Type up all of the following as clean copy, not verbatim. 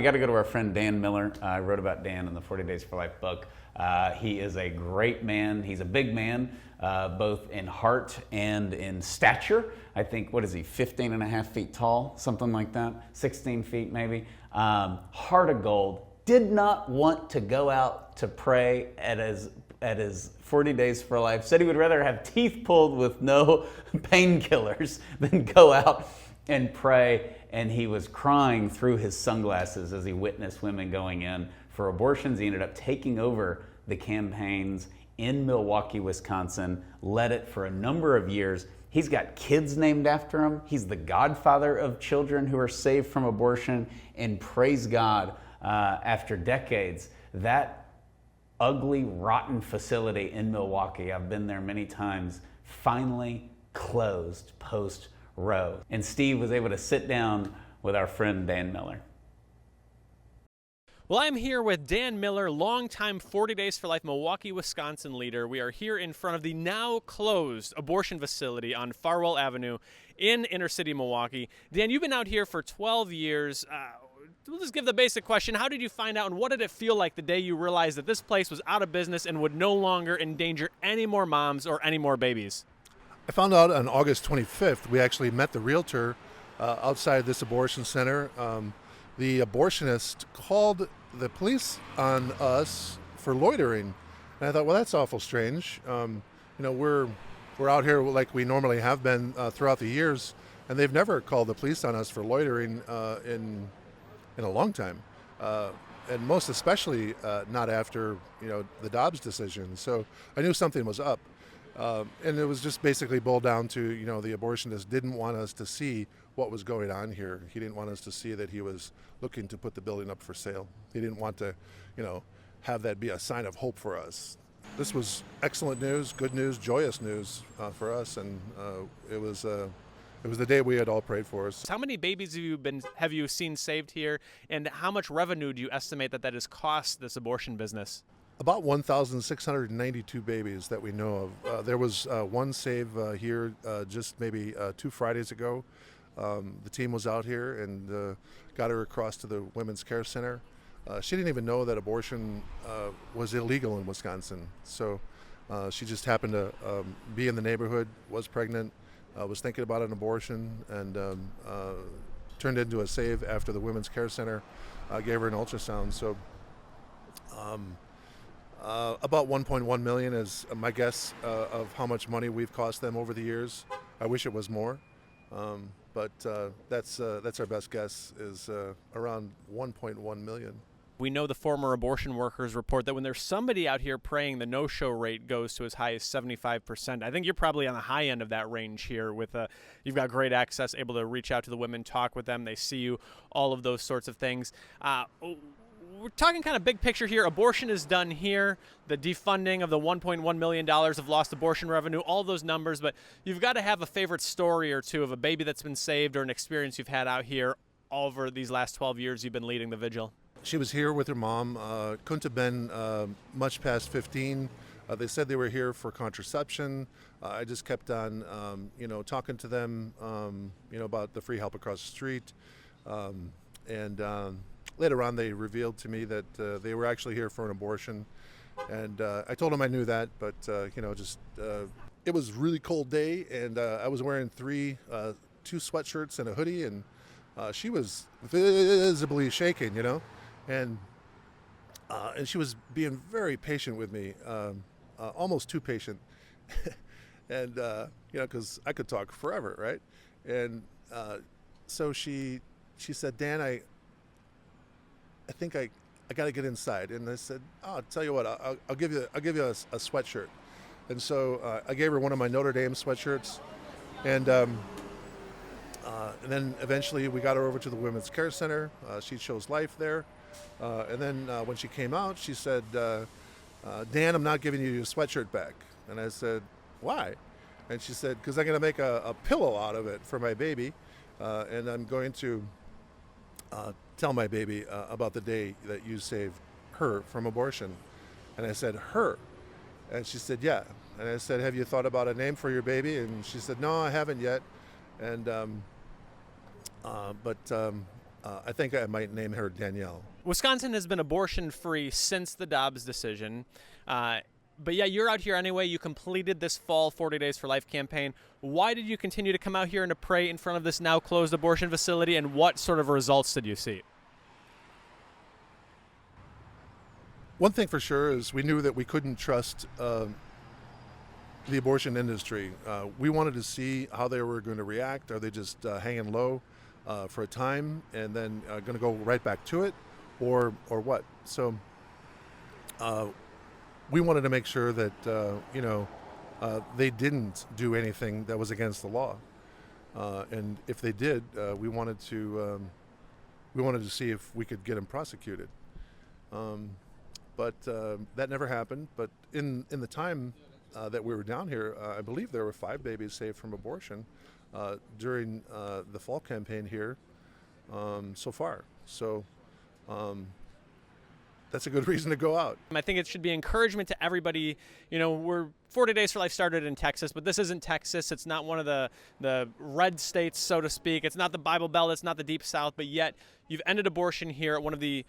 we got to go to our friend Dan Miller. I wrote about Dan in the 40 Days for Life book. He is a great man. He's a big man, both in heart and in stature. I think, what is he, 15 and a half feet tall, something like that, 16 feet maybe. Heart of gold. Did not want to go out to pray at his 40 Days for Life. Said he would rather have teeth pulled with no painkillers than go out and pray. And he was crying through his sunglasses as he witnessed women going in for abortions. He ended up taking over the campaigns in Milwaukee, Wisconsin, led it for a number of years. He's got kids named after him. He's the godfather of children who are saved from abortion. And praise God, after decades, that ugly, rotten facility in Milwaukee, I've been there many times, finally closed post-Roe. And Steve was able to sit down with our friend Dan Miller. Well, I'm here with Dan Miller, longtime 40 Days for Life Milwaukee, Wisconsin leader. We are here in front of the now closed abortion facility on Farwell Avenue in inner city Milwaukee. Dan, you've been out here for 12 years. We'll just give the basic question. How did you find out, and what did it feel like the day you realized that this place was out of business and would no longer endanger any more moms or any more babies? I found out on August 25th. We actually met the realtor outside this abortion center. The abortionist called the police on us for loitering. And I thought, well, that's awful strange. We're out here like we normally have been throughout the years, and they've never called the police on us for loitering in a long time. And most especially not after, the Dobbs decision. So I knew something was up. And it was just basically boiled down to, the abortionist didn't want us to see what was going on here. He didn't want us to see that he was looking to put the building up for sale. He didn't want to, have that be a sign of hope for us. This was excellent news, good news, joyous news for us, and it was the day we had all prayed for. How many babies have you seen saved here, and how much revenue do you estimate that has cost this abortion business? About 1,692 babies that we know of. There was one save here just maybe 2 Fridays ago. The team was out here and got her across to the Women's Care Center. She didn't even know that abortion was illegal in Wisconsin. So she just happened to be in the neighborhood, was pregnant, was thinking about an abortion, and turned into a save after the Women's Care Center gave her an ultrasound. So about 1.1 million is my guess of how much money we've cost them over the years. I wish it was more, but that's our best guess, is around 1.1 million. We know the former abortion workers report that when there's somebody out here praying, the no-show rate goes to as high as 75%. I think you're probably on the high end of that range here. With you've got great access, able to reach out to the women, talk with them, they see you, all of those sorts of things. We're talking kind of big picture here. Abortion is done here. The defunding of the $1.1 million of lost abortion revenue, all those numbers. But you've got to have a favorite story or two of a baby that's been saved, or an experience you've had out here over these last 12 years you've been leading the vigil. She was here with her mom. Couldn't have been much past 15. They said they were here for contraception. I just kept on, talking to them, about the free help across the street. Later on, they revealed to me that they were actually here for an abortion. And I told them I knew that, but, it was a really cold day, and I was wearing 2 sweatshirts and a hoodie, and she was visibly shaking, and she was being very patient with me, almost too patient. And, because I could talk forever, right? And so she said, Dan, I think I got to get inside. And I said, I'll tell you what, I'll give you a sweatshirt. And so I gave her one of my Notre Dame sweatshirts. And then eventually we got her over to the Women's Care Center. She chose life there. And then when she came out, she said, Dan, I'm not giving you your sweatshirt back. And I said, why? And she said, because I'm going to make a pillow out of it for my baby. And I'm going to tell my baby about the day that you saved her from abortion. And I said, her? And she said, yeah. And I said, have you thought about a name for your baby? And she said, no, I haven't yet. And but I think I might name her Danielle. Wisconsin has been abortion-free since the Dobbs decision. But yeah, you're out here anyway. You completed this fall 40 Days for Life campaign. Why did you continue to come out here and to pray in front of this now closed abortion facility, and what sort of results did you see? One thing for sure is we knew that we couldn't trust the abortion industry. We wanted to see how they were going to react. Are they just hanging low for a time and then going to go right back to it, or what? So we wanted to make sure that they didn't do anything that was against the law, and if they did, we wanted to see if we could get them prosecuted. But that never happened. But in the time that we were down here, I believe there were 5 babies saved from abortion during the fall campaign here so far. So that's a good reason to go out. I think it should be encouragement to everybody. We're 40 Days for Life started in Texas, but this isn't Texas. It's not one of the red states, so to speak. It's not the Bible Belt. It's not the Deep South. But yet you've ended abortion here at one of the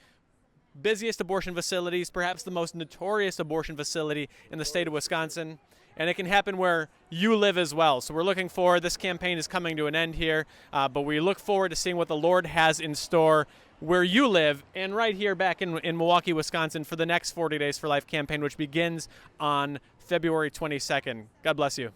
busiest abortion facilities, perhaps the most notorious abortion facility in the state of Wisconsin. And it can happen where you live as well. So we're looking forward. This campaign is coming to an end here, but we look forward to seeing what the Lord has in store where you live and right here back in Milwaukee, Wisconsin for the next 40 Days for Life campaign, which begins on February 22nd. God bless you.